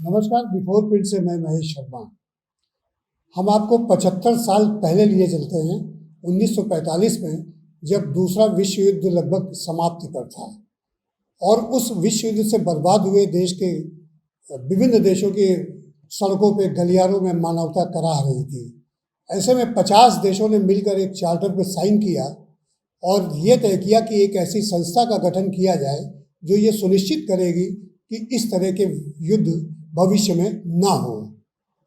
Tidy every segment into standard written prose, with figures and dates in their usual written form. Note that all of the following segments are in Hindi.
नमस्कार। बिफोर प्रिंट से मैं महेश शर्मा। हम आपको 75 साल पहले लिए चलते हैं, 1945 में, जब दूसरा विश्व युद्ध लगभग समाप्ति पर था और उस विश्व युद्ध से बर्बाद हुए देश के विभिन्न देशों के सड़कों पे गलियारों में मानवता कराह रही थी। ऐसे में 50 देशों ने मिलकर एक चार्टर पर साइन किया और ये तय किया कि एक ऐसी संस्था का गठन किया जाए जो ये सुनिश्चित करेगी कि इस तरह के युद्ध भविष्य में ना हो,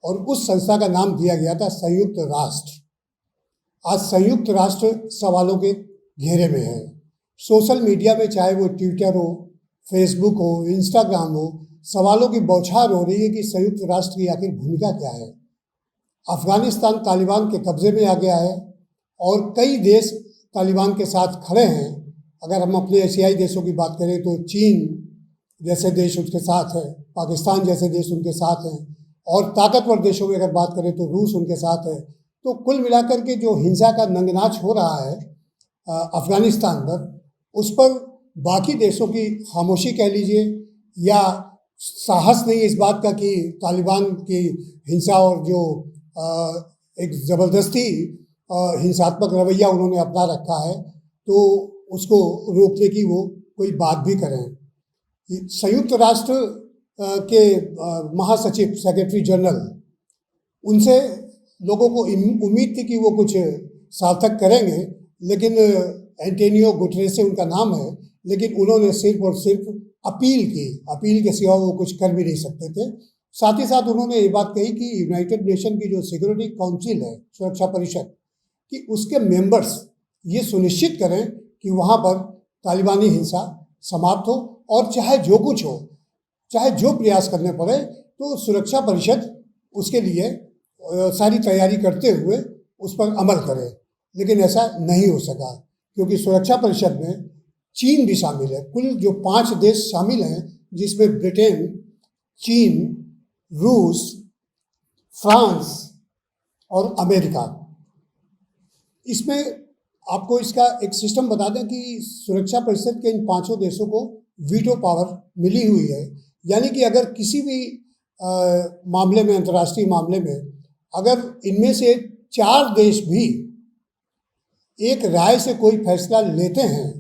और उस संस्था का नाम दिया गया था संयुक्त राष्ट्र। आज संयुक्त राष्ट्र सवालों के घेरे में है। सोशल मीडिया में, चाहे वो ट्विटर हो, फेसबुक हो, इंस्टाग्राम हो, सवालों की बौछार हो रही है कि संयुक्त राष्ट्र की आखिर भूमिका क्या है। अफगानिस्तान तालिबान के कब्जे में आ गया है और कई देश तालिबान के साथ खड़े हैं। अगर हम अपने एशियाई देशों की बात करें तो चीन जैसे देश उनके साथ है, पाकिस्तान जैसे देश उनके साथ हैं, और ताकतवर देशों में अगर बात करें तो रूस उनके साथ है। तो कुल मिलाकर के जो हिंसा का नंगनाच हो रहा है अफगानिस्तान पर, उस पर बाकी देशों की खामोशी कह लीजिए या साहस नहीं इस बात का कि तालिबान की हिंसा और जो एक ज़बरदस्ती हिंसात्मक रवैया उन्होंने अपना रखा है, तो उसको रोकने की वो कोई बात भी करें। संयुक्त राष्ट्र के महासचिव, सेक्रेटरी जनरल, उनसे लोगों को उम्मीद थी कि वो कुछ सार्थक करेंगे, लेकिन एंटोनियो गुटेरेस से उनका नाम है, लेकिन उन्होंने सिर्फ और सिर्फ अपील की। अपील के सिवा वो कुछ कर भी नहीं सकते थे। साथ ही साथ उन्होंने ये बात कही कि यूनाइटेड नेशन की जो सिक्योरिटी काउंसिल है, सुरक्षा परिषद, कि उसके मेंबर्स ये सुनिश्चित करें कि वहाँ पर तालिबानी हिंसा समाप्त हो, और चाहे जो कुछ हो, चाहे जो प्रयास करने पड़े, तो सुरक्षा परिषद उसके लिए सारी तैयारी करते हुए उस पर अमल करे। लेकिन ऐसा नहीं हो सका, क्योंकि सुरक्षा परिषद में चीन भी शामिल है। कुल जो 5 देश शामिल हैं, जिसमें ब्रिटेन, चीन, रूस, फ्रांस और अमेरिका। इसमें आपको इसका एक सिस्टम बता दें कि सुरक्षा परिषद के इन 5 देशों को वीटो पावर मिली हुई है। यानी कि अगर किसी भी मामले में, अंतर्राष्ट्रीय मामले में, अगर इनमें से 4 देश भी एक राय से कोई फैसला लेते हैं,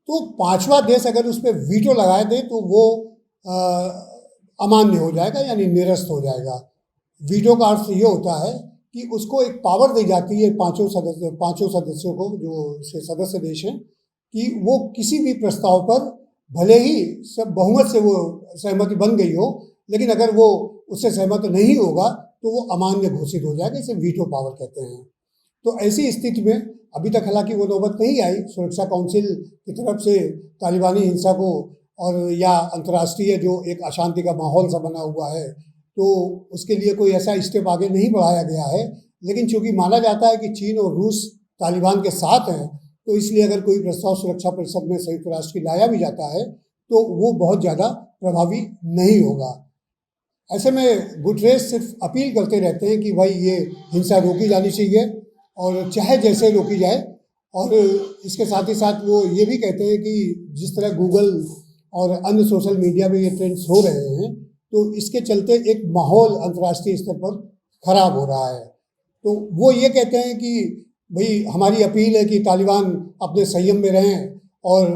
तो 5वां देश अगर उस पर वीटो लगाए दे तो वो अमान्य हो जाएगा, यानी निरस्त हो जाएगा। वीटो का अर्थ ये होता है कि उसको एक पावर दी जाती है 5 सदस्यों को, जो सदस्य देश हैं, कि वो किसी भी प्रस्ताव पर, भले ही सब बहुमत से वो सहमति बन गई हो, लेकिन अगर वो उससे सहमत नहीं होगा तो वो अमान्य घोषित हो जाएगा। इसे वीटो पावर कहते हैं। तो ऐसी स्थिति में अभी तक हालांकि वो नौबत नहीं आई सुरक्षा काउंसिल की तरफ से तालिबानी हिंसा को, और या अंतर्राष्ट्रीय जो एक अशांति का माहौल सा बना हुआ है, तो उसके लिए कोई ऐसा स्टेप आगे नहीं बढ़ाया गया है। लेकिन चूंकि माना जाता है कि चीन और रूस तालिबान के साथ हैं, तो इसलिए अगर कोई प्रस्ताव सुरक्षा परिषद में संयुक्त राष्ट्र की लाया भी जाता है तो वो बहुत ज़्यादा प्रभावी नहीं होगा। ऐसे में गुटेरेस सिर्फ अपील करते रहते हैं कि भाई ये हिंसा रोकी जानी चाहिए, और चाहे जैसे रोकी जाए। और इसके साथ ही साथ वो ये भी कहते हैं कि जिस तरह गूगल और अन्य सोशल मीडिया में ये ट्रेंड्स हो रहे हैं, तो इसके चलते एक माहौल अंतर्राष्ट्रीय स्तर पर खराब हो रहा है। तो वो ये कहते हैं कि भाई हमारी अपील है कि तालिबान अपने संयम में रहें और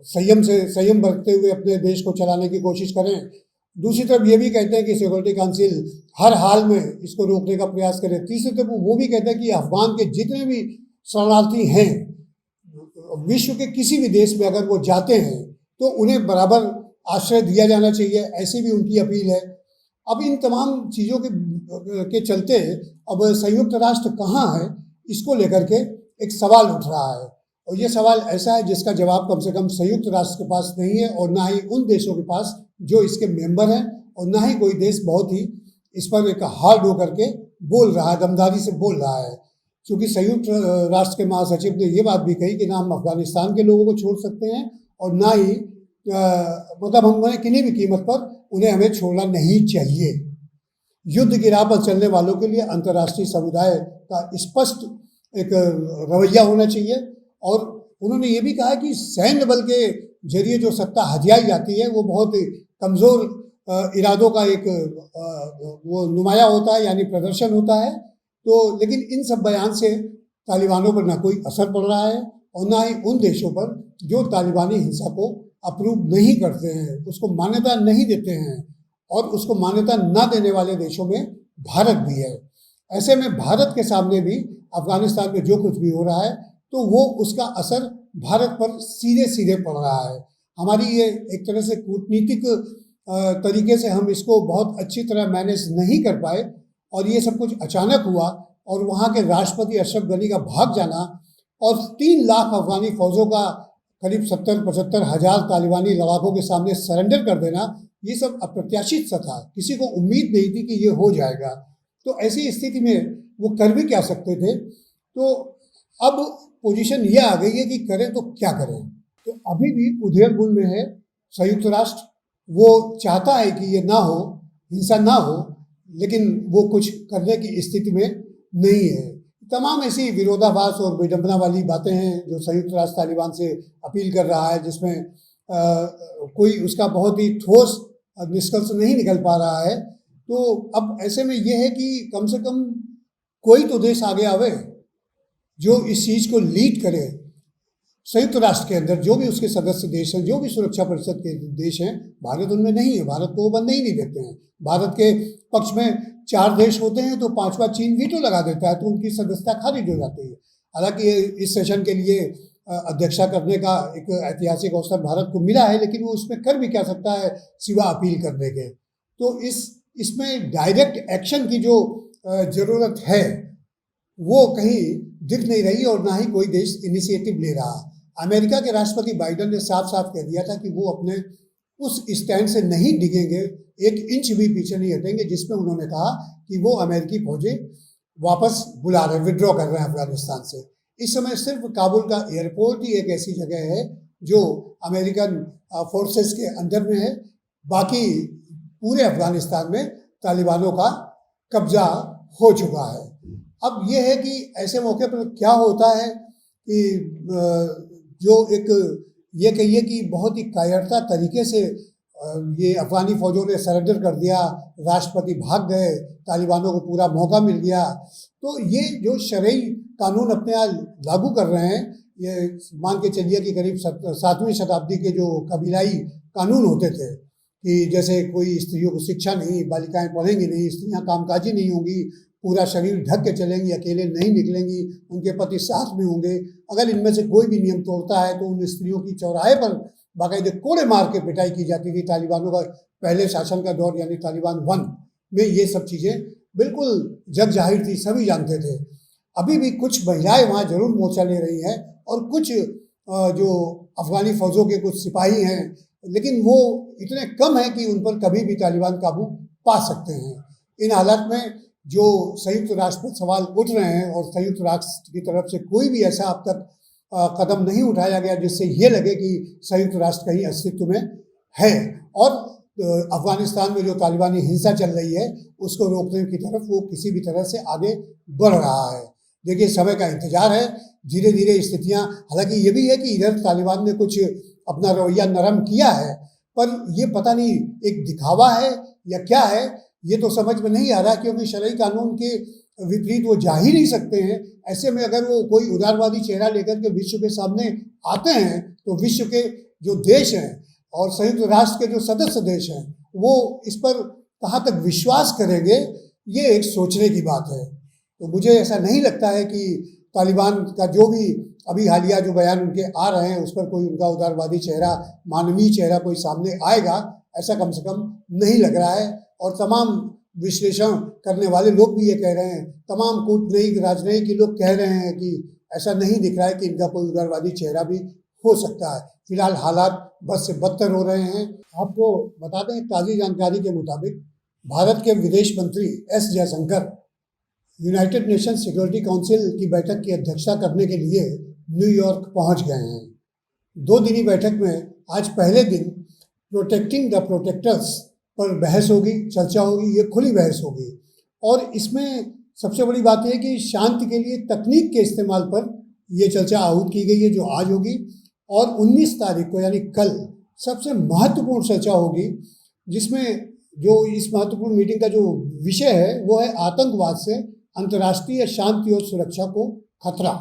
संयम बरतते हुए अपने देश को चलाने की कोशिश करें। दूसरी तरफ ये भी कहते हैं कि सिक्योरिटी काउंसिल हर हाल में इसको रोकने का प्रयास करे। तीसरी तरफ वो भी कहते हैं कि अफगान के जितने भी शरणार्थी हैं, विश्व के किसी भी देश में अगर वो जाते हैं तो उन्हें बराबर आश्रय दिया जाना चाहिए, ऐसी भी उनकी अपील है। अब इन तमाम चीज़ों के चलते अब संयुक्त राष्ट्र कहाँ है, इसको लेकर के एक सवाल उठ रहा है। और ये सवाल ऐसा है जिसका जवाब कम से कम संयुक्त राष्ट्र के पास नहीं है, और ना ही उन देशों के पास जो इसके मेंबर हैं, और ना ही कोई देश बहुत ही इस पर एक हार्ड होकर के बोल रहा है, दमदारी से बोल रहा है। क्योंकि संयुक्त राष्ट्र के महासचिव ने ये बात भी कही कि ना हम अफगानिस्तान के लोगों को छोड़ सकते हैं, और ना ही मतलब हम किसी भी कीमत पर उन्हें हमें छोड़ना नहीं चाहिए। युद्ध की राह पर चलने वालों के लिए अंतर्राष्ट्रीय समुदाय का स्पष्ट एक रवैया होना चाहिए। और उन्होंने ये भी कहा कि सैन्य बल के जरिए जो सत्ता हथियाई जाती है वो बहुत कमज़ोर इरादों का एक वो नुमाया होता है, यानी प्रदर्शन होता है। तो लेकिन इन सब बयान से तालिबानों पर ना कोई असर पड़ रहा है और ना ही उन देशों पर जो तालिबानी हिंसा को अप्रूव नहीं करते हैं, उसको मान्यता नहीं देते हैं, और उसको मान्यता ना देने वाले देशों में भारत भी है। ऐसे में भारत के सामने भी अफगानिस्तान में जो कुछ भी हो रहा है तो वो उसका असर भारत पर सीधे सीधे पड़ रहा है। हमारी ये एक तरह से कूटनीतिक तरीके से हम इसको बहुत अच्छी तरह मैनेज नहीं कर पाए और ये सब कुछ अचानक हुआ, और वहाँ के राष्ट्रपति अशरफ गनी का भाग जाना और 3 लाख अफगानी फौजों का करीब 70-75 हज़ार तालिबानी लड़ाकों के सामने सरेंडर कर देना, ये सब अप्रत्याशित सा था। किसी को उम्मीद नहीं थी कि ये हो जाएगा। तो ऐसी स्थिति में वो कर भी क्या सकते थे। तो अब पोजीशन ये आ गई है कि करें तो क्या करें। तो अभी भी उधेड़-बुन में है संयुक्त राष्ट्र। वो चाहता है कि ये ना हो, हिंसा ना हो, लेकिन वो कुछ करने की स्थिति में नहीं है। तमाम ऐसी विरोधाभास और विडंबना वाली बातें हैं जो संयुक्त राष्ट्र तालिबान से अपील कर रहा है, जिसमें कोई उसका बहुत ही ठोस निष्कर्ष नहीं निकल पा रहा है। तो अब ऐसे में ये है कि कम से कम कोई तो देश आगे आवे जो इस चीज़ को लीड करे। संयुक्त राष्ट्र के अंदर जो भी उसके सदस्य देश हैं, जो भी सुरक्षा परिषद के देश हैं, भारत उनमें नहीं है। भारत को वो बनने ही नहीं देते हैं। भारत के पक्ष में 4 देश होते हैं तो 5वां चीन वीटो लगा देता है, तो उनकी सदस्यता खारिज हो जाती है। हालांकि इस सेशन के लिए अध्यक्षता करने का एक ऐतिहासिक अवसर भारत को मिला है, लेकिन वो इसमें कर भी क्या सकता है सिवा अपील करने के। तो इसमें डायरेक्ट एक्शन की जो ज़रूरत है वो कहीं दिख नहीं रही और ना ही कोई देश इनिशिएटिव ले रहा। अमेरिका के राष्ट्रपति बाइडेन ने साफ साफ कह दिया था कि वो अपने उस स्टैंड से नहीं डिगेंगे, 1 इंच भी पीछे नहीं हटेंगे, जिसमें उन्होंने कहा कि वो अमेरिकी फौजें वापस बुला रहे, विड्रॉ कर रहे हैं अफगानिस्तान से। इस समय सिर्फ काबुल का एयरपोर्ट ही एक ऐसी जगह है जो अमेरिकन फोर्सेस के अंदर में है। बाकी पूरे अफगानिस्तान में तालिबानों का कब्जा हो चुका है। अब ये है कि ऐसे मौके पर क्या होता है कि जो एक ये कहिए कि बहुत ही कायरता तरीके से ये अफगानी फौजों ने सरेंडर कर दिया, राष्ट्रपति भाग गए, तालिबानों को पूरा मौका मिल गया। तो ये जो शरई कानून अपने यहाँ लागू कर रहे हैं, ये मान के चलिए कि करीब 7वीं शताब्दी के जो कबीलाई कानून होते थे कि जैसे कोई स्त्रियों को शिक्षा नहीं, बालिकाएं पढ़ेंगी नहीं, स्त्रियाँ कामकाजी नहीं होंगी, पूरा शरीर ढक के चलेंगी, अकेले नहीं निकलेंगी, उनके पति साथ में होंगे। अगर इनमें से कोई भी नियम तोड़ता है तो उन स्त्रियों की चौराहे पर बाकायदे कोड़े मार के पिटाई की जाती थी। तालिबानों का पहले शासन का दौर यानी तालिबान 1 में ये सब चीज़ें बिल्कुल जग जाहिर थी, सभी जानते थे। अभी भी कुछ महिलाएं वहाँ जरूर मोर्चा ले रही हैं और कुछ जो अफगानी फौजों के कुछ सिपाही हैं, लेकिन वो इतने कम हैं कि उन पर कभी भी तालिबान काबू पा सकते हैं। इन हालात में जो संयुक्त राष्ट्र पर सवाल उठ रहे हैं और संयुक्त राष्ट्र की तरफ से कोई भी ऐसा अब तक कदम नहीं उठाया गया जिससे ये लगे कि संयुक्त राष्ट्र कहीं अस्तित्व में है और अफगानिस्तान में जो तालिबानी हिंसा चल रही है उसको रोकने की तरफ वो किसी भी तरह से आगे बढ़ रहा है। देखिए, समय का इंतजार है, धीरे धीरे स्थितियाँ, हालांकि ये भी है कि इधर तालिबान ने कुछ अपना रवैया नरम किया है, पर ये पता नहीं एक दिखावा है या क्या है, ये तो समझ में नहीं आ रहा, क्योंकि शरई कानून के विपरीत वो जा ही नहीं सकते हैं। ऐसे में अगर वो कोई उदारवादी चेहरा लेकर के विश्व के सामने आते हैं तो विश्व के जो देश हैं और संयुक्त राष्ट्र के जो सदस्य देश हैं वो इस पर कहाँ तक विश्वास करेंगे, ये एक सोचने की बात है। तो मुझे ऐसा नहीं लगता है कि तालिबान का जो भी अभी हालिया जो बयान उनके आ रहे हैं उस पर कोई उनका उदारवादी चेहरा, मानवीय चेहरा कोई सामने आएगा, ऐसा कम से कम नहीं लग रहा है। और तमाम विश्लेषण करने वाले लोग भी ये कह रहे हैं, तमाम कूटनीतिक राजनयिक लोग कह रहे हैं कि ऐसा नहीं दिख रहा है कि इनका कोई उदारवादी चेहरा भी हो सकता है। फिलहाल हालात बद से बदतर हो रहे हैं। आपको बता दें, ताज़ी जानकारी के मुताबिक भारत के विदेश मंत्री S Jaishankar United nation security council की बैठक की अध्यक्षता करने के लिए न्यूयॉर्क पहुंच गए हैं। 2 दिनी बैठक में आज पहले दिन प्रोटेक्टिंग द प्रोटेक्टर्स पर बहस होगी, चर्चा होगी, ये खुली बहस होगी। और इसमें सबसे बड़ी बात यह है कि शांति के लिए तकनीक के इस्तेमाल पर ये चर्चा आहूत की गई है, जो आज होगी। और 19 तारीख को यानी कल सबसे महत्वपूर्ण चर्चा होगी, जिसमें जो इस महत्वपूर्ण मीटिंग का जो विषय है वो है आतंकवाद से अंतर्राष्ट्रीय शांति और सुरक्षा को खतरा।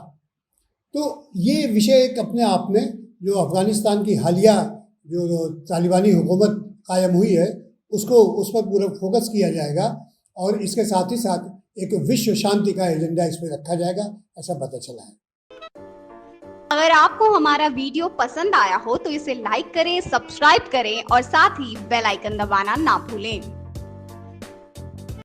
तो ये विषय एक अपने आप में जो अफगानिस्तान की हालिया जो तालिबानी हुकूमत कायम हुई है उसको उस पर पूरा फोकस किया जाएगा और इसके साथ ही साथ एक विश्व शांति का एजेंडा इस पर रखा जाएगा, ऐसा पता चला है। अगर आपको हमारा वीडियो पसंद आया हो तो इसे लाइक करें, सब्सक्राइब करें और साथ ही बेल आइकन दबाना ना भूलें।